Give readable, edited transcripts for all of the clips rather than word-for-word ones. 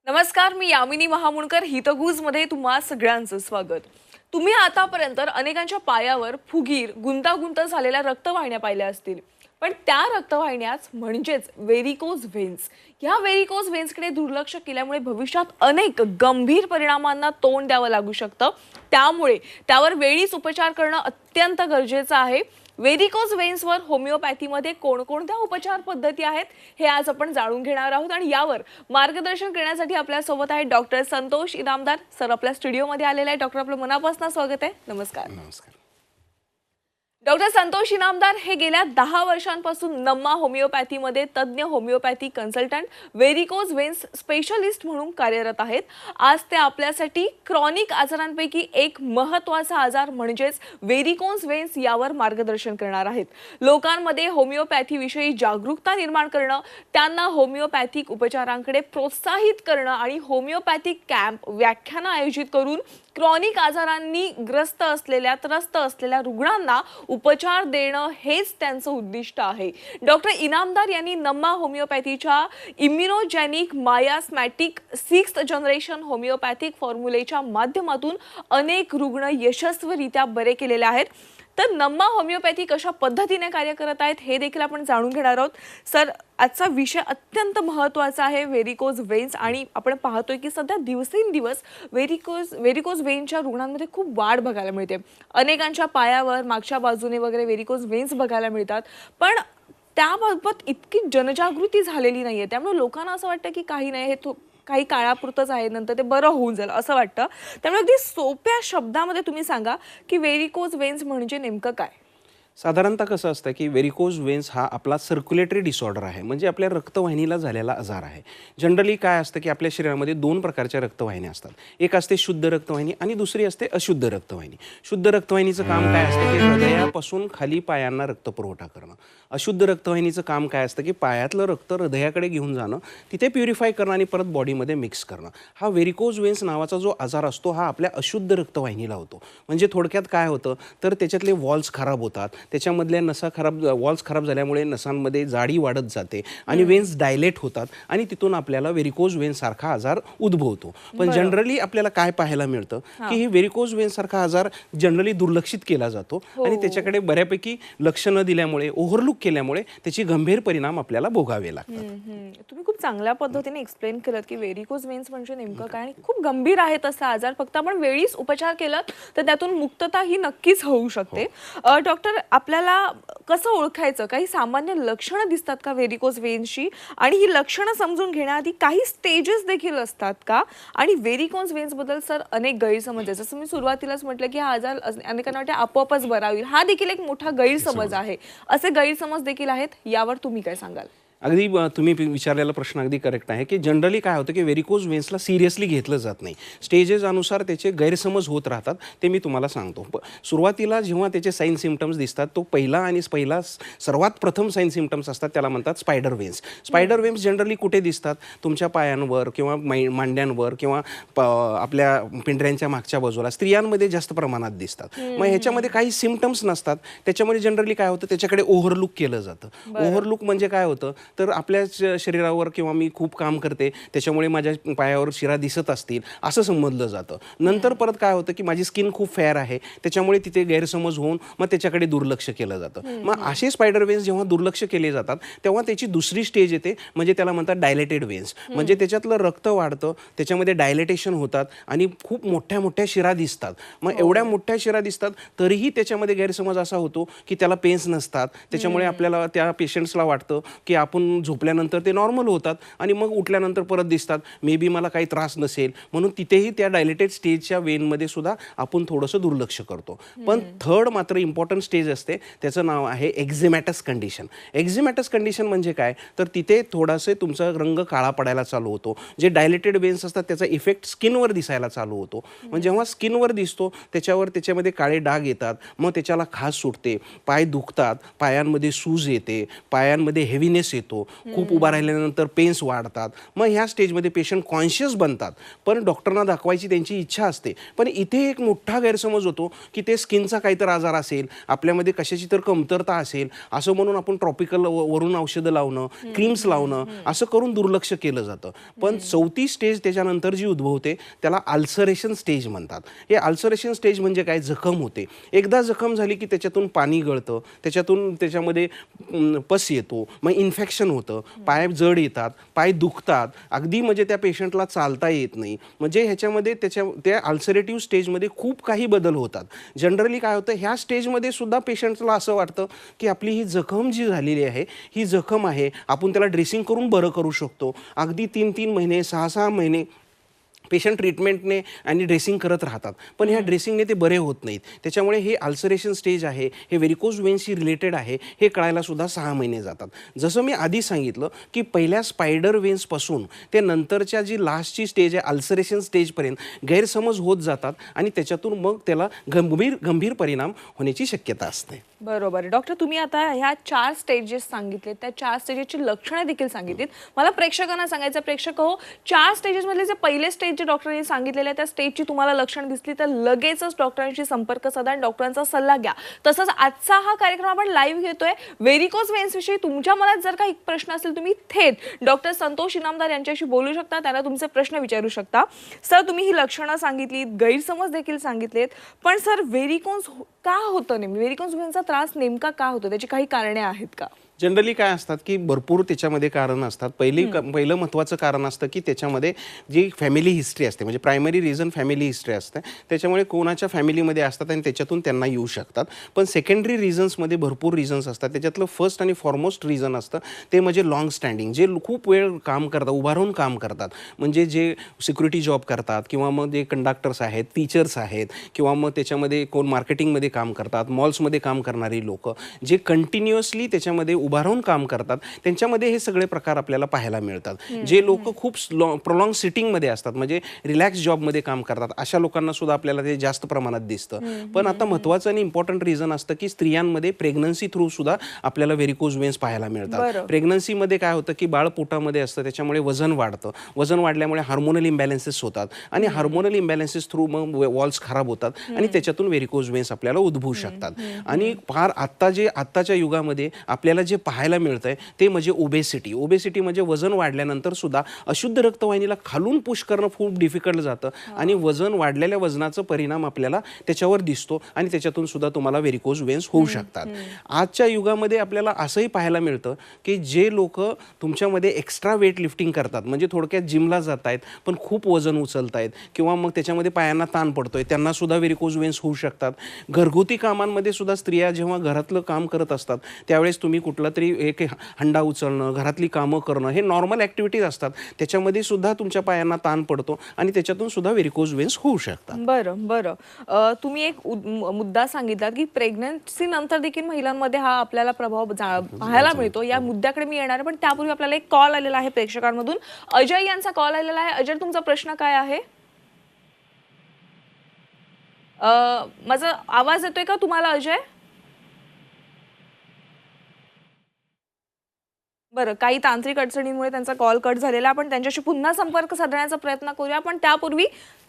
नमस्कार, मी यामिनी महामुणकर. हितगुजमध्ये तुम्हा सगळ्यांचं स्वागत. तुम्ही आतापर्यंत अनेकांच्या पायावर फुगीर, गुंतागुंत झालेल्या रक्तवाहिन्या पाहिल्या असतील. पण त्या रक्तवाहिन्याच म्हणजेच व्हेरिकोज व्हेन्स. ह्या व्हेरिकोज व्हेन्सकडे दुर्लक्ष केल्यामुळे भविष्यात अनेक गंभीर परिणामांना तोंड द्यावं लागू शकतं. त्यामुळे त्यावर वेळीच उपचार करणं अत्यंत गरजेचं आहे. व्हेरिकोज व्हेन्सवर होमिओपॅथीमध्ये कोणकोणत्या उपचार पद्धती आहेत हे आज आपण जाणून घेणार आहोत आणि यावर मार्गदर्शन करण्यासाठी आपल्यासोबत आहे डॉक्टर संतोष इनामदार सर. आपल्या स्टुडिओमध्ये आलेला आहे. डॉक्टर, आपलं मनापासून स्वागत आहे. नमस्कार. नमस्कार. डॉक्टर संतोष इनामदार हे गेल्या 10 वर्षांपासून नम्मा होमिओपॅथीमध्ये तज्ज्ञ होमिओपॅथी कन्सल्टंट, व्हेरिकोज व्हेन्स स्पेशलिस्ट म्हणून कार्यरत आहेत. आज ते आपल्यासाठी क्रॉनिक आजारांपैकी एक महत्त्वाचा आजार म्हणजेच व्हेरिकोज व्हेन्स यावर मार्गदर्शन करणार आहेत. लोकांमध्ये होमिओपॅथीविषयी जागरूकता निर्माण करणं, त्यांना होमिओपॅथिक उपचारांकडे प्रोत्साहित करणं आणि होमिओपॅथिक कॅम्प, व्याख्यानं आयोजित करून क्रॉनिक आजारांनी त्रस्त असलेल्या रुग्णांना उपचार देणं हेच त्यांचं उद्दिष्ट आहे. डॉक्टर इनामदार यांनी नम्मा होमिओपॅथीच्या immunogenic miasmatic 6th generation homeopathic फॉर्म्युलेच्या माध्यमातून अनेक रुग्ण यशस्वीरित्या बरे केलेले आहेत. तर नम्मा होमिओपॅथी कशा पद्धतीने कार्य करत आहेत हे देखील आपण जाणून घेणार आहोत. सर, आजचा विषय अत्यंत महत्त्वाचा आहे, व्हेरिकोज व्हेन्स. आणि आपण पाहतोय की सध्या दिवसेंदिवस व्हेरिकोज व्हेन्सच्या रुग्णांमध्ये खूप वाढ बघायला मिळते. अनेकांच्या पायावर मागच्या बाजूने वगैरे व्हेरिकोज व्हेन्स बघायला मिळतात. पण त्याबाबत इतकी जनजागृती झालेली नाहीये. त्यामुळे लोकांना असं वाटतं की काही नाही, हे काही काळापुरतंच आहे, नंतर ते बरं होऊन जाईल असं वाटतं. त्यामुळे अगदी सोप्या शब्दामध्ये तुम्ही सांगा की व्हेरिकोज व्हेन्स म्हणजे नेमकं काय? साधारणतः कसं असतं की व्हेरिकोज व्हेन्स हा आपला सर्क्युलेटरी डिसऑर्डर आहे, म्हणजे आपल्या रक्तवाहिनीला झालेला आजार आहे. जनरली काय असतं की आपल्या शरीरामध्ये 2 प्रकारच्या रक्तवाहिन्या असतात. एक असते शुद्ध रक्तवाहिनी आणि दुसरी असते अशुद्ध रक्तवाहिनी. शुद्ध रक्तवाहिनीचं काम काय असतं की हृदयापासून खाली पायांना रक्तपुरवठा करणं. अशुद्ध रक्तवाहिनीचं काम काय असतं की पायातलं रक्त हृदयाकडे घेऊन जाणं, तिथे प्युरिफाय करणं आणि परत बॉडीमध्ये मिक्स करणं. हा व्हेरिकोज व्हेन्स नावाचा जो आजार असतो हा आपल्या अशुद्ध रक्तवाहिनीला होतो. म्हणजे थोडक्यात काय होतं तर त्याच्यातले वॉल्स खराब होतात, त्याच्यामधल्या नसा वॉल्स खराब झाल्यामुळे नसांमध्ये जाडी वाढत जाते आणि वेन्स डायलेट होतात आणि तिथून आपल्याला व्हेरिकोज व्हेन्स सारखा आजार उद्भवतो. पण जनरली आपल्याला काय पाहायला मिळतं की ही व्हेरिकोज व्हेन्स सारखा आजार जनरली दुर्लक्षित केला जातो आणि त्याच्याकडे बऱ्यापैकी लक्ष न दिल्यामुळे, ओव्हरलुक केल्यामुळे त्याची गंभीर परिणाम आपल्याला भोगावे लागतात. तुम्ही खूप चांगल्या पद्धतीने एक्सप्लेन केलं की व्हेरिकोज व्हेन्स म्हणजे नेमकं काय आणि खूप गंभीर आहे तसा आजार. फक्त आपण वेळीच उपचार केला तर त्यातून मुक्तता ही नक्कीच होऊ शकते. डॉक्टर, आपल्याला कसं ओळखायचं? काही सामान्य लक्षणं दिसतात का व्हेरिकोज व्हेन्सची? आणि ही लक्षणं समजून घेण्याआधी काही स्टेजेस देखील असतात का? आणि व्हेरिकोज व्हेन्स बद्दल सर अनेक गैरसमज आहे. जसं मी सुरुवातीलाच म्हटलं की हा आजार अनेकांना वाटते आपोआपच बरा होईल. हा देखील एक मोठा गैरसमज आहे. असे गैरसमज देखील आहेत. यावर तुम्ही काय सांगाल? अगदी तुम्ही विचारलेला प्रश्न अगदी करेक्ट आहे की जनरली काय होतं की व्हेरिकोज व्हेन्सला सिरियसली घेतलं जात नाही. स्टेजेस अनुसार त्याचे गैरसमज होत राहतात. ते मी तुम्हाला सांगतो. सुरुवातीला जेव्हा त्याचे साईन सिम्पटम्स दिसतात, तो पहिला सर्वात प्रथम साईन सिम्पटम्स असतात, त्याला म्हणतात स्पायडर व्हेन्स. स्पायडर व्हेन्स जनरली कुठे दिसतात? तुमच्या पायांवर किंवा मांड्यांवर किंवा आपल्या पिंढऱ्यांच्या मागच्या बाजूला स्त्रियांमध्ये जास्त प्रमाणात दिसतात. मग ह्याच्यामध्ये काही सिम्पटम्स नसतात. त्याच्यामध्ये जनरली काय होतं, त्याच्याकडे ओव्हरलुक केलं जातं. ओव्हरलुक म्हणजे काय होतं तर आपल्या शरीरावर किंवा मी खूप काम करते त्याच्यामुळे माझ्या पायावर शिरा दिसत असतील असं समजलं जातं. नंतर परत काय होतं की माझी स्किन खूप फेअर आहे, त्याच्यामुळे तिथे गैरसमज होऊन मग त्याच्याकडे दुर्लक्ष केलं जातं. मग असे स्पायडर व्हेन्स जेव्हा दुर्लक्ष केले जातात तेव्हा त्याची दुसरी स्टेज येते, म्हणजे त्याला म्हणतात डायलेटेड व्हेन्स. म्हणजे त्याच्यातलं रक्त वाढतं, त्याच्यामध्ये डायलेटेशन होतात आणि खूप मोठ्या मोठ्या शिरा दिसतात. मग एवढ्या मोठ्या शिरा दिसतात तरीही त्याच्यामध्ये गैरसमज असा होतो की त्याला पेन्स नसतात. त्याच्यामुळे आपल्याला त्या पेशंट्सला वाटतं की आपण झोपल्यानंतर ते नॉर्मल होतात आणि मग उठल्यानंतर परत दिसतात, मे बी मला काही त्रास नसेल म्हणून तिथेही त्या डायलेटेड स्टेजच्या वेनमध्ये सुद्धा आपण थोडंसं दुर्लक्ष करतो. पण थर्ड मात्र इम्पॉर्टंट स्टेज असते, त्याचं नाव आहे एक्झिमॅटस कंडिशन. एक्झिमॅटस कंडिशन म्हणजे काय तर तिथे थोडासे तुमचा रंग काळा पडायला चालू होतो. जे डायलेटेड वेन्स असतात त्याचा इफेक्ट स्किनवर दिसायला चालू होतो. म्हणजे जेव्हा स्किनवर दिसतो त्याच्यामध्ये काळे डाग येतात, मग त्याच्याला खाज सुटते, पाय दुखतात, पायांमध्ये सूज येते, पायांमध्ये हेवीनेस येतो. येतो, खूप उभा राहिल्यानंतर पेन्स वाढतात. मग ह्या स्टेजमध्ये पेशंट कॉन्शियस बनतात, पण डॉक्टरना दाखवायची त्यांची इच्छा असते. पण इथे एक मोठा गैरसमज होतो की ते स्किनचा काहीतरी आजार असेल, आपल्यामध्ये कशाची तर कमतरता असेल असं म्हणून आपण ट्रॉपिकल वरून औषधं लावणं, क्रीम्स लावणं असं करून दुर्लक्ष केलं जातं. पण चौथी स्टेज त्याच्यानंतर जी उद्भवते त्याला अल्सरेशन स्टेज म्हणतात. हे अल्सरेशन स्टेज म्हणजे काय, जखम होते. एकदा जखम झाली की त्याच्यातून पाणी गळतं, त्याच्यामध्ये पस येतो, मग इन्फेक्शन होतं, पाय जड येतात, पाय दुखतात, अगदी म्हणजे त्या पेशंटला चालता येत नाही. म्हणजे ह्याच्यामध्ये त्या अल्सरेटिव्ह स्टेजमध्ये खूप काही बदल होतात. जनरली काय होतं, ह्या स्टेजमध्ये सुद्धा पेशंटला असं वाटतं की आपली ही जखम जी झालेली आहे ही जखम आहे, आपण त्याला ड्रेसिंग करून बरं करू शकतो. अगदी 3-3 महिने 6-6 महिने पेशंट ट्रीटमेंटने आणि ड्रेसिंग करत राहतात, पण ह्या ड्रेसिंगने ते बरे होत नाहीत. त्याच्यामुळे हे अल्सरेशन स्टेज आहे, हे व्हेरिकोज वेन्सशी रिलेटेड आहे, हे कळायला सुद्धा 6 महिने जातात. जसं मी आधी सांगितलं की पहिल्या स्पायडर वेन्सपासून ते नंतरच्या जी लास्टची स्टेज आहे अल्सरेशन स्टेजपर्यंत गैरसमज होत जातात आणि त्याच्यातून मग त्याला गंभीर परिणाम होण्याची शक्यता असते. बरोबर. डॉक्टर, तुम्ही आता ह्या 4 स्टेजेस सांगितले, त्या 4 स्टेजेसची लक्षणे देखील सांगितलीत. मला प्रेक्षकांना सांगायचं, प्रेक्षक हो, 4 स्टेजेसमधले जे पहिले स्टेज जे डॉक्टरांनी सांगितलेले त्या स्टेजची तुम्हाला लक्षणं दिसली तर लगेचच डॉक्टरांशी संपर्क साधा आणि डॉक्टरांचा सल्ला घ्या. तसंच आजचा हा कार्यक्रम आपण लाईव्ह घेतोय. व्हेरिकोज वेन्स विषयी तुमच्या मनात जर काही प्रश्न असेल तुम्ही थेट डॉक्टर संतोष इनामदार यांच्याशी बोलू शकता, त्यांना तुमचे प्रश्न विचारू शकता. सर, तुम्ही ही लक्षणं सांगितलीत, गैरसमज देखील सांगितलेत, पण सर व्हेरिकोज का होतं, नेमकं व्हेरिकोज वेन्सचा त्रास नेमका का होतो, त्याची काही कारणे आहेत का? जनरली काय असतात की भरपूर त्याच्यामध्ये कारण असतात. पहिलं महत्त्वाचं कारण असतं की त्याच्यामध्ये जी फॅमिली हिस्ट्री असते, म्हणजे प्रायमरी रिझन फॅमिली हिस्ट्री असते, त्याच्यामुळे कोणाच्या फॅमिलीमध्ये असतात आणि त्याच्यातून त्यांना येऊ शकतात. पण सेकंडरी रिझन्समध्ये भरपूर रिझन्स असतात. त्याच्यातलं फर्स्ट आणि फॉरमोस्ट रिझन असतं ते म्हणजे लॉंग स्टँडिंग, जे खूप वेळ काम करतात, उभा राहून काम करतात, म्हणजे जे सिक्युरिटी जॉब करतात किंवा मग जे कंडक्टर्स आहेत, टीचर्स आहेत, किंवा मग त्याच्यामध्ये कोण मार्केटिंगमध्ये काम करतात, मॉल्समध्ये काम करणारी लोक जे कंटिन्युअसली त्याच्यामध्ये उभा राहून काम करतात, त्यांच्यामध्ये हे सगळे प्रकार आपल्याला पाहायला मिळतात. जे लोक खूप प्रोलॉंग सिटिंगमध्ये असतात, म्हणजे रिलॅक्स जॉबमध्ये काम करतात, अशा लोकांना सुद्धा आपल्याला ते जास्त प्रमाणात दिसतं. पण आता महत्त्वाचं आणि इम्पॉर्टंट रिझन असतं की स्त्रियांमध्ये प्रेग्नन्सी थ्रू सुद्धा आपल्याला व्हेरिकोज वेन्स पाहायला मिळतात. प्रेग्नन्सीमध्ये काय होतं की बाळ पोटामध्ये असतं, त्याच्यामुळे वजन वाढतं, वजन वाढल्यामुळे हार्मोनल इम्बॅलन्सेस होतात आणि हार्मोनल इम्बॅलन्सेस थ्रू मग वॉल्स खराब होतात आणि त्याच्यातून व्हेरिकोज वेन्स आपल्याला उद्भवू शकतात. आणि फार आत्ताच्या युगामध्ये आपल्याला जे पाहायला मिळतंय ते म्हणजे ओबेसिटी म्हणजे वजन वाढल्यानंतर सुद्धा अशुद्ध रक्तवाहिनीला खालून पुश करणं खूप डिफिकल्ट जातं आणि वजन वाढलेल्या वजनाचा परिणाम आपल्याला त्याच्यावर दिसतो आणि त्याच्यातून सुद्धा तुम्हाला व्हेरिकोज वेन्स होऊ शकतात. आजच्या युगामध्ये आपल्याला असंही पाहायला मिळतं की जे लोक तुमच्यामध्ये एक्स्ट्रा वेट लिफ्टिंग करतात, म्हणजे थोडक्यात जिमला जात आहेत पण खूप वजन उचलतायत किंवा मग त्याच्यामध्ये पायांना ताण पडतोय, त्यांना सुद्धा व्हेरिकोज वेन्स होऊ शकतात. घरगुती कामांमध्ये सुद्धा स्त्रिया जेव्हा घरातलं काम करत असतात त्यावेळेस तुम्ही कुठला तरी एक हंडा उचलणं, घरातली कामं करणं, हे नॉर्मल ॲक्टिव्हिटीज असतात, त्याच्यामध्ये सुद्धा तुमच्या पायांना ताण पडतो आणि त्याच्यातून सुद्धा व्हेरिकोज वेन्स होऊ शकतात. बरं. तुम्ही एक मुद्दा सांगितला की प्रेग्नन्सी नंतर देखील महिलांमध्ये हा आपल्याला प्रभाव पाहायला मिळतो. या मुद्द्याकडे मी येणार आहे, पण त्यापूर्वी आपल्याला एक कॉल आलेला आहे प्रेक्षकांमधून. अजय यांचा कॉल आलेला आहे. अजय, तुमचा प्रश्न काय आहे? माझा आवाज येतोय का तुम्हाला अजय? बरं, काही तांत्रिक अडचणींमुळे त्यांचा कॉल कट झालेला. आपण त्यांच्याशी पुन्हा संपर्क साधण्याचा प्रयत्न करूया, पण त्यापूर्वी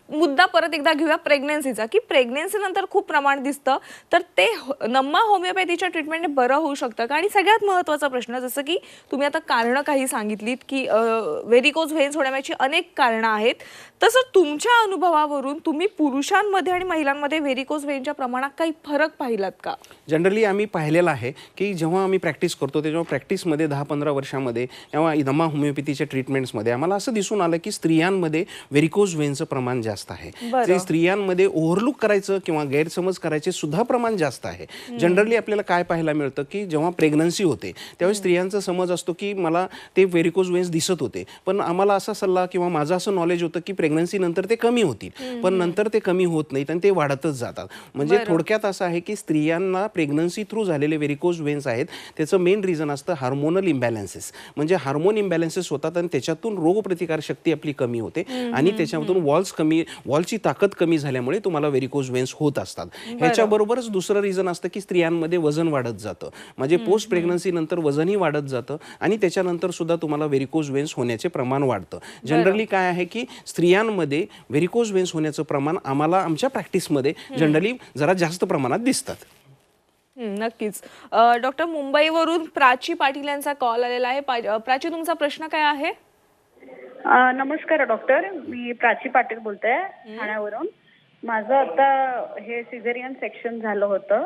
मुद्दा परत एकदा घेऊया प्रेग्नन्सीचा, की प्रेग्नन्सी नंतर खूप प्रमाण दिसतं, तर ते नम्मा होमिओपॅथीच्या ट्रीटमेंटने बरं होऊ शकतं का? आणि सगळ्यात महत्त्वाचा प्रश्न, जसं की तुम्ही आता कारणं काही सांगितलीत की व्हेरिकोज व्हेन्स होण्याची अनेक कारणं आहेत, तसं तुमच्या अनुभवावरून तुम्ही पुरुषांमध्ये आणि महिलांमध्ये व्हेरिकोज व्हेन्सच्या प्रमाणात काही फरक पाहिलात का? जनरली आम्ही पाहिलेलं आहे की जेव्हा आम्ही प्रॅक्टिस करतो तेव्हा प्रॅक्टिसमध्ये 10-15 वर्षामध्ये तेव्हा नम्मा होमिओपॅथीच्या ट्रीटमेंट्समध्ये आम्हाला असं दिसून आलं की स्त्रियांमध्ये व्हेरिकोज व्हेन्सचं प्रमाण जास्त आहे. ते स्त्रियांमध्ये ओव्हरलुक करायचं किंवा गैरसमज करायचे सुद्धा प्रमाण जास्त आहे. जनरली आपल्याला काय पाहायला मिळतं की जेव्हा प्रेग्नन्सी होते त्यावेळेस स्त्रियांचा समज असतो की मला ते व्हेरिकोज व्हेन्स दिसत होते, पण आम्हाला असा सल्ला किंवा माझं असं नॉलेज होतं की प्रेग्नन्सी नंतर ते कमी होतील, पण नंतर ते कमी होत नाहीत आणि ते वाढतच जातात. म्हणजे थोडक्यात असं आहे की स्त्रियांना प्रेग्नन्सी थ्रू झालेले व्हेरिकोज व्हेन्स आहेत, त्याचं मेन रिझन असतं हार्मोनल इम्बॅलन्सेस, म्हणजे हार्मोन इम्बॅलन्सेस होतात आणि त्याच्यातून रोगप्रतिकार शक्ती आपली कमी होते आणि त्याच्यातून वॉल्स कमी वॉलची ताकद कमी झाल्यामुळे तुम्हाला व्हेरिकोज वेन्स होत असतात. ह्याच्याबरोबरच दुसरं रिझन असतं की स्त्रियांमध्ये वजन वाढत जातं, म्हणजे पोस्ट प्रेग्नन्सी नंतर वजनही वाढत जातं आणि त्याच्यानंतर सुद्धा तुम्हाला व्हेरिकोज वेन्स होण्याचे प्रमाण वाढतं. जनरली काय आहे की स्त्रियांमध्ये व्हेरिकोज वेन्स होण्याचं प्रमाण आम्हाला आमच्या प्रॅक्टिसमध्ये जनरली जरा जास्त प्रमाणात दिसतात. नक्कीच. डॉक्टर, मुंबईवरून प्राची पाटील यांचा कॉल आलेला आहे. प्राची, तुमचा प्रश्न काय आहे? नमस्कार डॉक्टर, मी प्राची पाटील बोलते ठाण्यावरून. माझं आता हे सिझेरियन सेक्शन झालं होतं.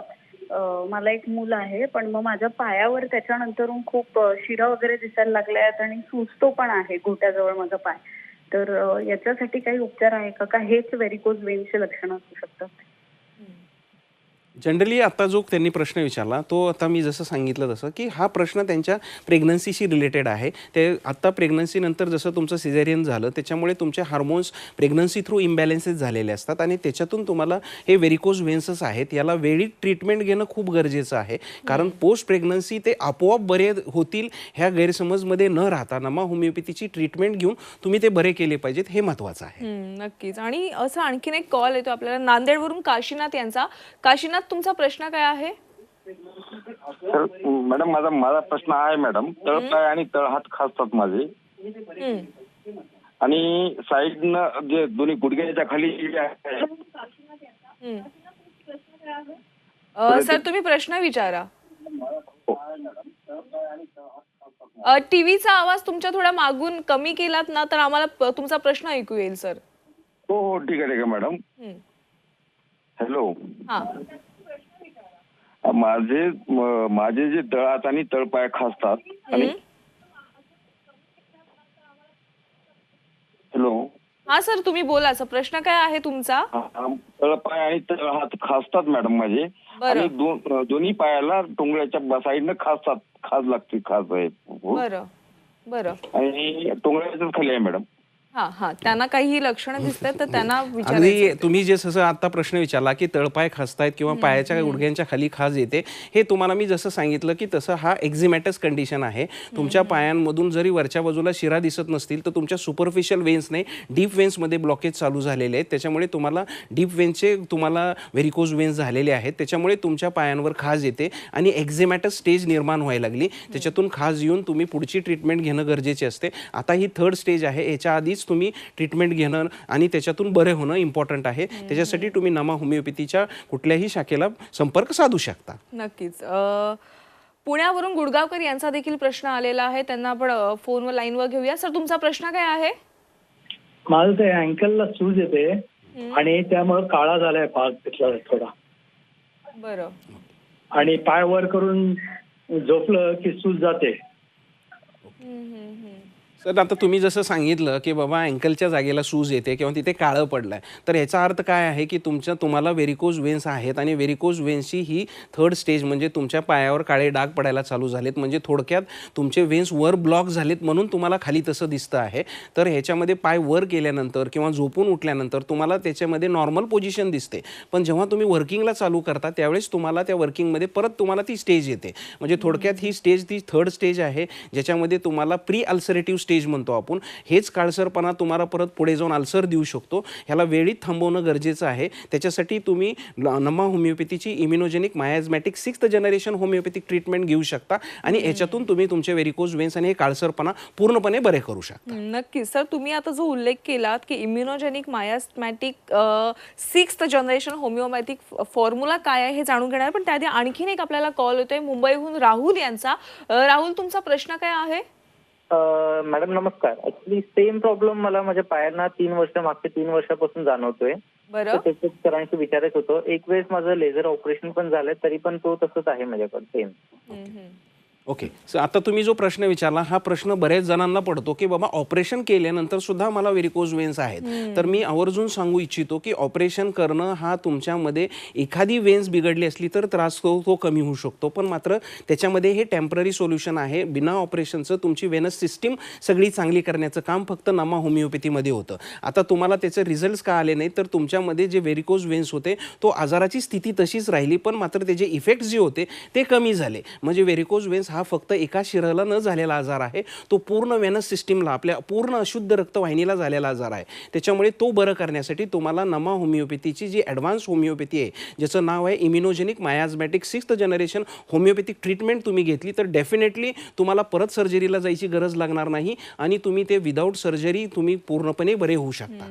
मला एक मूल आहे, पण मग माझ्या पायावर त्याच्यानंतरून खूप शिरा वगैरे दिसायला लागल्या आहेत आणि सुजतो पण आहे घोट्याजवळ माझा पाय. तर याच्यासाठी काही उपचार आहे का हेच व्हेरिकोज वेन्सचे लक्षणं असू शकतात? जनरली आता जो त्यांनी प्रश्न विचारला तो आता मी जसं सांगितलं तसं की हा प्रश्न त्यांच्या प्रेग्नन्सीशी रिलेटेड आहे. ते आता प्रेग्नन्सीनंतर जसं तुमचं सिझेरियन झालं त्याच्यामुळे तुमचे हार्मोन्स प्रेग्नन्सी थ्रू इम्बॅलेन्सेस झालेले असतात आणि त्याच्यातून तुम्हाला हे व्हेरिकोज वेन्सच आहेत. याला वेळी ट्रीटमेंट घेणं खूप गरजेचं आहे, कारण पोस्ट प्रेग्नन्सी ते आपोआप बरे होतील ह्या गैरसमजमध्ये न राहता नमा होमिओपॅथीची ट्रीटमेंट घेऊन तुम्ही ते बरे केले पाहिजेत, हे महत्त्वाचं आहे. नक्कीच. आणि असं आणखीन एक कॉल येतो आपल्याला नांदेडवरून काशीनाथ यांचा. काशीनाथ, तुमचा प्रश्न काय आहे? सर मॅडम, माझा प्रश्न आहे मॅडम. तळपाय आणि तळहात खासतात माझे आणि साईडनं जे दोन्ही गुडघ्याच्या खाली जे आहे. सर, तुम्ही प्रश्न विचारा. टीव्हीचा आवाज तुमच्या थोडा मागून कमी केलात ना तर आम्हाला तुमचा प्रश्न ऐकू येईल सर. हो ठीक आहे मॅडम. हॅलो. हा. माझे जे तळहात आणि तळपाय खासतात आणि हॅलो. हा सर, तुम्ही बोला. प्रश्न काय आहे तुमचा? तळपाय आणि तळहात खासतात मॅडम माझे आणि दोन्ही पायाला टोंगळ्याच्या साईडनं खाज लागते. खाज आहे. बरं बरं. आणि टोंगळ्याच्याच खाली आहे मॅडम. त्यांना काही लक्षणं दिसतात तर त्यांना अगदी तुम्ही जे जसं आता प्रश्न विचारला की तळपाय खासतायत किंवा पायाच्या गुडघ्यांच्या खाली खाज येते, हे तुम्हाला मी जसं सांगितलं की तसं हा एक्झिमॅटस कंडिशन आहे. तुमच्या पायांमधून जरी वरच्या बाजूला शिरा दिसत नसतील तर तुमच्या सुपरफिशियल वेन्सने डीप वेन्समध्ये ब्लॉकेज चालू झालेले आहेत. त्याच्यामुळे तुम्हाला डीप वेन्सचे तुम्हाला व्हेरिकोज वेन्स झालेले आहेत. त्याच्यामुळे तुमच्या पायांवर खाज येते आणि एक्झिमॅटस स्टेज निर्माण व्हायला लागली. त्याच्यातून खाज येऊन तुम्ही पुढची ट्रीटमेंट घेणं गरजेचे असते. आता ही थर्ड स्टेज आहे. याच्या आधीच तुम्ही ट्रीटमेंट घेणं आणि त्याच्यातून बरे होणं इम्पॉर्टंट आहे. त्याच्यासाठी तुम्ही नमा होमिओपॅथीच्या कुठल्याही शाखेला संपर्क साधू शकता. नक्कीच. पुण्यावरून गुडगावकर यांचा देखील प्रश्न आलेला आहे. त्यांना आपण फोनवर लाईनवर घेऊया. सर, तुमचा प्रश्न काय आहे? माझं ते अँकलला सूज येते आणि त्यामुळे काळा झालाय भाग तिथला थोडा. बरं. आणि पाय वर करून झोपलं की सूज जाते. सर, आता तुम्ही जसं सांगितलं की बाबा अँकलच्या जागेला सूज येते किंवा तिथे काळं पडलं आहे, तर याचा अर्थ काय आहे की तुम्हाला व्हेरिकोज वेन्स आहेत आणि व्हेरिकोज वेन्सची ही थर्ड स्टेज म्हणजे तुमच्या पायावर काळे डाग पडायला चालू झालेत. म्हणजे थोडक्यात तुमचे वेन्स वर ब्लॉक झालेत म्हणून तुम्हाला खाली तसं दिसतं आहे. तर ह्याच्यामध्ये पाय वर केल्यानंतर किंवा झोपून उठल्यानंतर तुम्हाला त्याच्यामध्ये नॉर्मल पोझिशन दिसते, पण जेव्हा तुम्ही वर्किंगला चालू करता त्यावेळेस तुम्हाला त्या वर्किंगमध्ये परत तुम्हाला ती स्टेज येते. म्हणजे थोडक्यात ही स्टेज ती थर्ड स्टेज आहे, ज्याच्यामध्ये तुम्हाला प्री अल्सरेटिव्ह स्टेज म्हणतो आपण. हेच काळसरपणा तुम्हाला परत पुढे जाऊन अल्सर देऊ शकतो. ह्याला वेळीत थांबवणं गरजेचं आहे. त्याच्यासाठी तुम्ही नमा होमिओपॅथीची immunogenic miasmatic 6th generation homeopathic treatment घेऊ शकता आणि याच्यातून तुम्ही तुमचे व्हेरिकोज वेन्स आणि हे काळसरपणा पूर्णपणे बरे करू शकता. नक्कीच. सर, तुम्ही आता जो उल्लेख केलात की immunogenic miasmatic 6th generation homeopathic formula काय आहे हे जाणून घेणार, पण त्याआधी आणखीन एक आपल्याला कॉल होतोय मुंबईहून राहुल यांचा. राहुल, तुमचा प्रश्न काय आहे? मॅडम नमस्कार. ऍक्च्युली सेम प्रॉब्लेम मला माझ्या पायांना मागच्या 3 वर्षापासून जाणवतोय. बरं. त्याच्यात सरांशी विचारायचं होतं. एक वेळेस माझं लेझर ऑपरेशन पण झालंय, तरी पण तो तसंच आहे माझ्याकडे सेम. ओके. सो आता तुम्ही जो प्रश्न विचारला हा प्रश्न बऱ्याच जणांना पडतो की बाबा ऑपरेशन केल्यानंतर सुद्धा मला व्हेरिकोज वेन्स आहेत. तर मी आवर्जून सांगू इच्छितो की ऑपरेशन करणं हा तुमच्यामध्ये एखादी वेन्स बिघडली असली तर त्रास तो कमी होऊ शकतो, पण मात्र त्याच्यामध्ये हे टेम्पररी सोल्युशन आहे. बिना ऑपरेशनचं तुमची वेनस सिस्टीम सगळी चांगली करण्याचं काम फक्त नमा होमिओपॅथीमध्ये होतं. आता तुम्हाला त्याचे रिझल्ट्स का आले नाही तर तुमच्यामध्ये जे व्हेरिकोज वेन्स होते तो आजाराची स्थिती तशीच राहिली, पण मात्र त्याचे इफेक्ट्स जे होते ते कमी झाले. म्हणजे व्हेरिकोज वेन्स हा फक्त एका शिराला न झालेला आजार आहे, तो पूर्ण वेनस सिस्टीमला, आपल्या पूर्ण अशुद्ध रक्तवाहिनीला झालेला आजार आहे. त्याच्यामुळे तो बरं करण्यासाठी तुम्हाला नमा होमिओपॅथीची जी ॲडव्हान्स होमिओपॅथी आहे, ज्याचं नाव आहे immunogenic miasmatic 6th generation homeopathic treatment तुम्ही घेतली तर डेफिनेटली तुम्हाला परत सर्जरीला जायची गरज लागणार नाही आणि तुम्ही ते विदाऊट सर्जरी तुम्ही पूर्णपणे बरे होऊ शकता.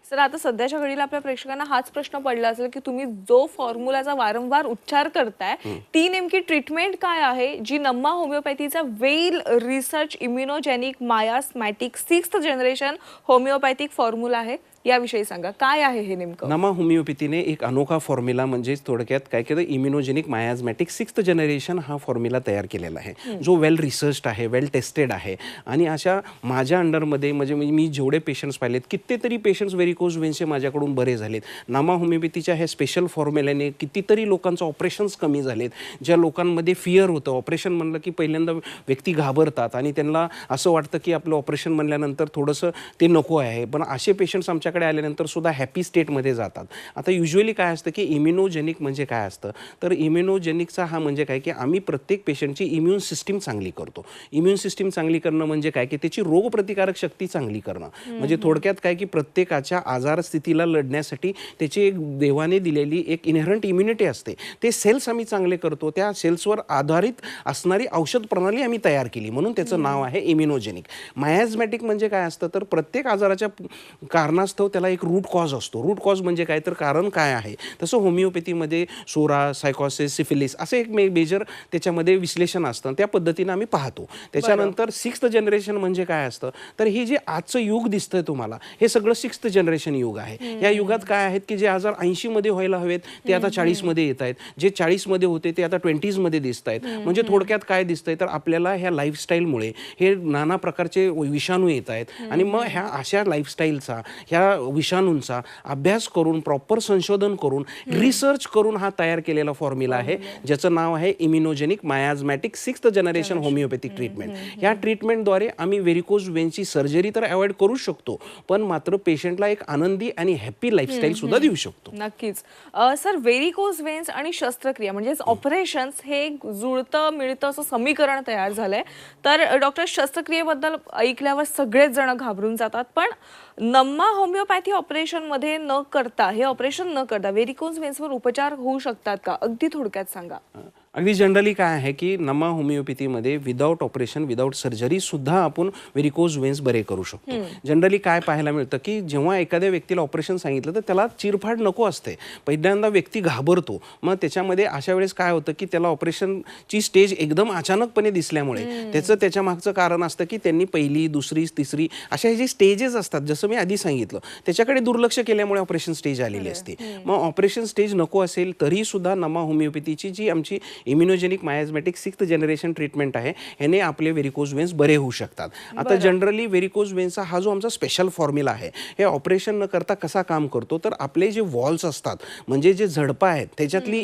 सर, आता सध्याच्या घडीला आपल्या प्रेक्षकांना हाच प्रश्न पडला असेल की तुम्ही जो फॉर्म्युलाचा वारंवार उच्चार करताय ती नेमकी ट्रीटमेंट काय आहे, जी नम्मा होमिओपॅथीचा well research immunogenic miasmatic 6th generation homeopathic formula आहे, याविषयी सांगा. काय आहे हे नेमकं? नमा होमिओपॅथीने एक अनोखा फॉर्म्युला म्हणजे थोडक्यात काय केलं, इम्युनोजेनिक मायाझमॅटिक 6th जनरेशन हा फॉर्म्युला तयार केलेला आहे, जो वेल रिसर्च्ड आहे, वेल टेस्टेड आहे. आणि अशा माझ्या अंडरमध्ये म्हणजे मी जेवढे पेशंट्स पाहिलेत, कितीतरी पेशंट्स व्हेरिकोज वेन्सचे माझ्याकडून बरे झालेत. नमा होमिओपॅथीच्या ह्या स्पेशल फॉर्म्युल्याने कितीतरी लोकांचं ऑपरेशन्स कमी झालेत. ज्या लोकांमध्ये फिअर होतं, ऑपरेशन म्हणलं की पहिल्यांदा व्यक्ती घाबरतात आणि त्यांना असं वाटतं की आपलं ऑपरेशन म्हणल्यानंतर थोडंसं ते नको आहे, पण असे पेशंट्स आमच्याकडे आल्यानंतर सुद्धा हॅपी स्टेटमध्ये जातात. आता युजली काय असतं की इम्युनोजेनिक म्हणजे काय असतं, तर इम्युनोजेनिकचा हा म्हणजे काय की आम्ही प्रत्येक पेशंटची इम्युन सिस्टीम चांगली करतो. इम्युन सिस्टीम चांगली करणं म्हणजे काय की त्याची रोगप्रतिकारक शक्ती चांगली करणं. म्हणजे थोडक्यात काय की प्रत्येकाच्या आजार स्थितीला लढण्यासाठी त्याची एक देवाने दिलेली एक इनहेरंट इम्युनिटी असते. ते सेल्स आम्ही चांगले करतो, त्या सेल्सवर आधारित असणारी औषध प्रणाली आम्ही तयार केली, म्हणून त्याचं नाव आहे इम्युनोजेनिक. मायाझमॅटिक म्हणजे काय असतं, तर प्रत्येक आजाराच्या कारणास्तव त्याला एक रूट कॉज असतो. रूट कॉज म्हणजे काय, तर कारण काय आहे. तसं होमिओपॅथीमध्ये सोरा, सायकॉसिस, सिफिलिस असं एक मेजर त्याच्यामध्ये विश्लेषण असतं, त्या पद्धतीनं आम्ही पाहतो. त्याच्यानंतर 6th जनरेशन म्हणजे काय असतं, तर हे जे आजचं युग दिसतंय तुम्हाला, हे सगळं 6th जनरेशन युग आहे. या युगात काय आहेत की जे आजार 80 मध्ये व्हायला हवेत ते आता 40 मध्ये येत आहेत, जे 40 मध्ये होते ते आता 20s मध्ये दिसत आहेत. म्हणजे थोडक्यात काय दिसतंय, तर आपल्याला ह्या लाईफस्टाईलमुळे हे नाना प्रकारचे विषाणू येत आहेत आणि मग ह्या अशा लाईफस्टाईलचा, ह्या विषाणूंचा अभ्यास करून, प्रॉपर संशोधन करून, रिसर्च करून हा तयार केलेला फॉर्म्युला आहे, ज्याचं नाव आहे immunogenic miasmatic 6th generation homeopathic treatment. या ट्रीटमेंटद्वारे आम्ही व्हेरिकोज वेन्सची सर्जरी तर अवॉइड करू शकतो, पण मात्र पेशंटला एक आनंदी आणि हॅपी लाईफस्टाईल सुद्धा देऊ शकतो. नक्कीच. सर, व्हेरिकोज वेन्स आणि शस्त्रक्रिया म्हणजेच ऑपरेशन्स हे एक जुळतं मिळतं असं समीकरण तयार झालंय. तर डॉक्टर, शस्त्रक्रियेबद्दल ऐकल्यावर सगळेच जण घाबरून जातात, पण नम्मा होमिओपॅथी ऑपरेशन मध्ये न करता, हे ऑपरेशन न करता व्हेरिकोज वेन्सवर उपचार होऊ शकतात का? अगदी थोडक्यात सांगा. अगदी जनरली काय आहे की नमा होमिओपॅथीमध्ये विदाऊट ऑपरेशन, विदाऊट सर्जरी सुद्धा आपण व्हेरिकोज वेन्स बरे करू शकतो. जनरली काय पाहायला मिळतं की जेव्हा एखाद्या व्यक्तीला ऑपरेशन सांगितलं तर त्याला चिरफाड नको असते, पहिल्यांदा व्यक्ती घाबरतो. मग त्याच्यामध्ये अशा वेळेस काय होतं की त्याला ऑपरेशनची स्टेज एकदम अचानकपणे दिसल्यामुळे त्याच्या मागचं कारण असतं की त्यांनी पहिली, दुसरी, तिसरी अशा हे जे स्टेजेस असतात, जसं मी आधी सांगितलं, त्याच्याकडे दुर्लक्ष केल्यामुळे ऑपरेशन स्टेज आलेली असते. मग ऑपरेशन स्टेज नको असेल तरी सुद्धा नमा होमिओपॅथीची जी आमची immunogenic miasmatic 6th generation treatment आहे, ह्याने आपले व्हेरिकोज वेन्स बरे होऊ शकतात. आता जनरली व्हेरिकोज वेन्सचा हा जो आमचा स्पेशल फॉर्म्युला आहे, हे ऑपरेशन न करता कसा काम करतो, तर आपले जे वॉल्स असतात, म्हणजे जे झडपा आहेत, त्याच्यातली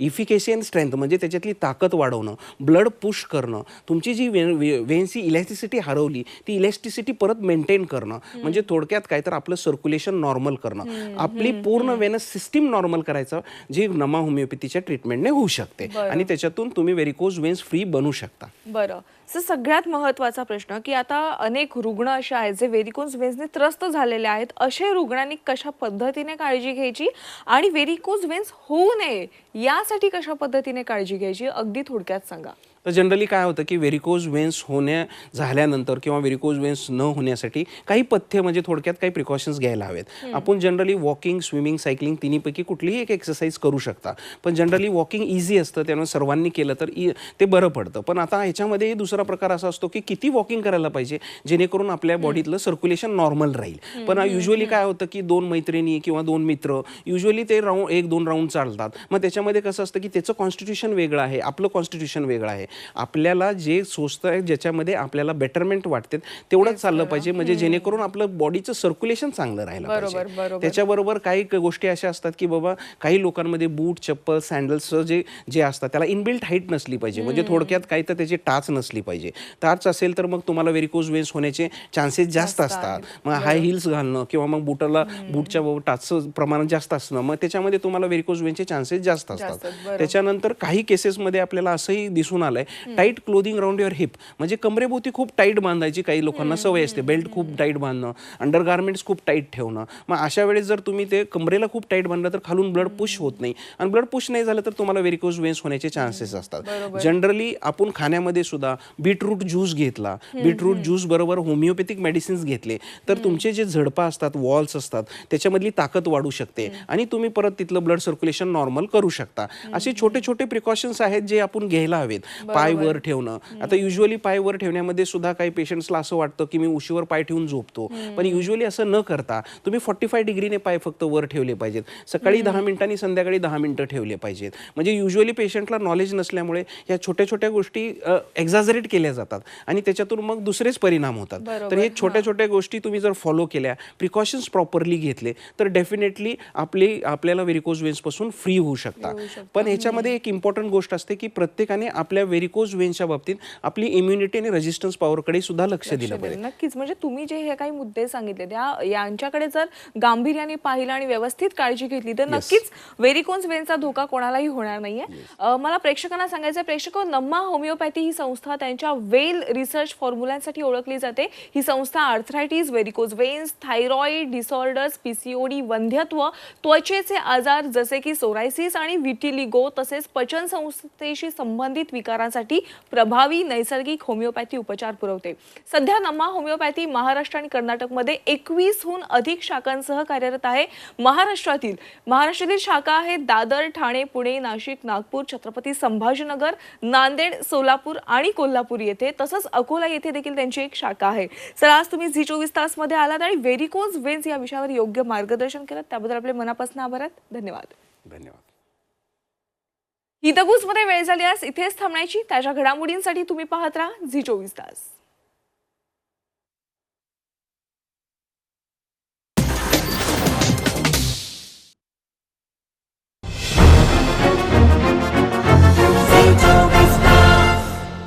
इफिकेसी अँड स्ट्रेंथ म्हणजे त्याच्यातली ताकद वाढवणं, ब्लड पुश करणं, तुमची जी वेन्सची इलॅस्टिसिटी हरवली ती इलॅस्टिसिटी परत मेंटेन करणं, म्हणजे थोडक्यात काय तर आपलं सर्क्युलेशन नॉर्मल करणं, आपली पूर्ण वेनस सिस्टीम नॉर्मल करायचं, जे नमा होमिओपॅथीच्या ट्रीटमेंटने होऊ शकते आणि त्याच्यातून तुम्ही व्हेरिकोज वेन्स फ्री बनू शकता. बरं सर, सगळ्यात महत्त्वाचा प्रश्न की आता अनेक रुग्ण असे आहेत जे व्हेरिकोज वेन्सने त्रस्त झालेले आहेत, असे रुग्णांनी कशा पद्धतीने काळजी घ्यायची आणि व्हेरिकोज वेन्स होऊ नये यासाठी कशा पद्धतीने काळजी घ्यायची, अगदी थोडक्यात सांगा. तर जनरली काय होतं की व्हेरिकोज वेन्स झाल्यानंतर किंवा व्हेरिकोज वेन्स न होण्यासाठी काही पथ्य म्हणजे थोडक्यात काही प्रिकॉशन्स घ्यायला हवेत. आपण जनरली वॉकिंग, स्विमिंग, सायकलिंग तिन्हीपैकी कुठलीही एक एक्सरसाइज करू शकता, पण जनरली वॉकिंग इझी असतं, त्यामुळे सर्वांनी केलं तर ते बरं पडतं. पण आता ह्याच्यामध्ये दुसरा प्रकार असा असतो की किती वॉकिंग करायला पाहिजे जेणेकरून आपल्या बॉडीतलं सर्क्युलेशन नॉर्मल राहील. पण युजली काय होतं की 2 मैत्रिणी किंवा 2 मित्र युजली ते 1-2 राऊंड चालतात. मग त्याच्यामध्ये कसं असतं की त्याचं कॉन्स्टिट्यूशन वेगळं आहे, आपलं कॉन्स्टिट्यूशन वेगळं आहे. आपल्याला जे सोचतं आहे, ज्याच्यामध्ये आपल्याला बेटरमेंट वाटते तेवढंच चाललं पाहिजे, म्हणजे जेणेकरून आपलं बॉडीचं सर्क्युलेशन चांगलं राहिलं पाहिजे. त्याच्याबरोबर काही गोष्टी अशा असतात की बाबा काही लोकांमध्ये बूट, चप्पल, सँडल्स जे असतात त्याला इनबिल्ट हाईट नसली पाहिजे, म्हणजे थोडक्यात काही तर त्याची टाच नसली पाहिजे. टाच असेल तर मग तुम्हाला व्हेरिकोज वेन्स होण्याचे चान्सेस जास्त असतात. मग हाय हिल्स घालणं किंवा मग बूटच्या टाचचं प्रमाण जास्त असणं, मग त्याच्यामध्ये तुम्हाला व्हेरिकोज वेन्सचे चान्सेस जास्त असतात. त्याच्यानंतर काही केसेसमध्ये आपल्याला असंही दिसून आलंय, tight clothing round your heap, म्हणजे कमरेभोवती खूप टाईट बांधायची काही लोकांना सवय असते, बेल्ट खूप टाईट बांधणं, अंडरगार्मेंट्स खूप टाईट ठेवणं. मग अशा वेळेस जर तुम्ही ते कमरेला खूप टाईट बांधलं तर खालून ब्लड पुश होत नाही, आणि ब्लड पुश नाही झालं तर तुम्हाला व्हेरिकोज वेन्स होण्याचे चान्सेस असतात. जनरली आपण खाण्यामध्ये सुद्धा बीटरूट ज्यूस घेतला, बीटरूट ज्यूस बरोबर होमिओपॅथिक मेडिसिन्स घेतले तर तुमचे जे झडपा असतात, वॉल्स असतात, त्याच्यामधली ताकद वाढू शकते आणि तुम्ही परत तिथलं ब्लड सर्क्युलेशन नॉर्मल करू शकता. असे छोटे छोटे प्रिकॉशन्स आहेत जे आपण घ्यायला हवेत. पाय वर ठेवणं, आता युजली पाय वर ठेवण्यामध्ये सुद्धा काही पेशंट्सला असं वाटतं की मी उशीवर पाय ठेवून झोपतो, पण युजली असं न करता तुम्ही 45 डिग्रीने पाय फक्त वर ठेवले पाहिजेत. सकाळी 10 मिनिटांनी, संध्याकाळी 10 मिनिटं ठेवले पाहिजेत. म्हणजे युजली पेशंटला नॉलेज नसल्यामुळे या छोट्या छोट्या गोष्टी एक्झॅजरेट केल्या जातात आणि त्याच्यातून मग दुसरेच परिणाम होतात. तर हे छोट्या छोट्या गोष्टी तुम्ही जर फॉलो केल्या, प्रिकॉशन्स प्रॉपरली घेतले तर डेफिनेटली आपल्याला व्हेरिकोज वेन्स पासून फ्री होऊ शकता. पण ह्याच्यामध्ये एक इम्पॉर्टंट गोष्ट असते की प्रत्येकाने आपल्या व्हेरिकोज वेन्सच्या बाबतीत आपली इम्युनिटी आणि रेजिस्टन्स पॉवरकडे सुद्धा लक्ष दिलं पाहिजे. नक्कीच, म्हणजे तुम्ही जे हे काही मुद्दे सांगितले यांच्याकडे जर गांभीर्याने पाहिलं आणि व्यवस्थित काळजी घेतली तर नक्कीच व्हेरिकोज वेन्सचा धोका कोणालाही होणार नाहीये. मला प्रेक्षकांना सांगायचं, प्रेक्षक, नम्मा होमिओपॅथी ही संस्था त्यांच्या वेल रिसर्च फॉर्म्युलांसाठी ओळखली जाते. ही संस्था arthritis, varicose veins, thyroid disorders, PCOD, वंध्यत्व, त्वचेचे आजार जसे की सोरायसिस आणि विटिलिगो तसेच पचन संस्थेशी संबंधित विकारांसाठी प्रभावी नैसर्गिक होमिओपॅथी उपचार पुरवते. सध्या नम्मा होमिओपॅथी महाराष्ट्र आणि कर्नाटकमध्ये 21हून अधिक शाखांसह कार्यरत आहे. महाराष्ट्रातील शाखा आहेत दादर, ठाणे, पुणे, नाशिक, नागपूर, छत्रपती संभाजीनगर, नांदेड, सोलापूर आणि कोल्हापूर येथे, तसंच अकोला येथे देखील त्यांची एक शाखा आहे. सर, आज तुम्ही झी 24 तास मध्ये आलात आणि व्हेरिकोज वेन्स या विषयावर योग्य मार्गदर्शन केलं, त्याबद्दल आपले मनापासून आभार आहेत. धन्यवाद. धन्यवाद. हितगुजमध्ये वेळ झाली आज इथेच थांबण्याची. त्याच्या घडामोडींसाठी तुम्ही पाहत राहा झी 24 तास.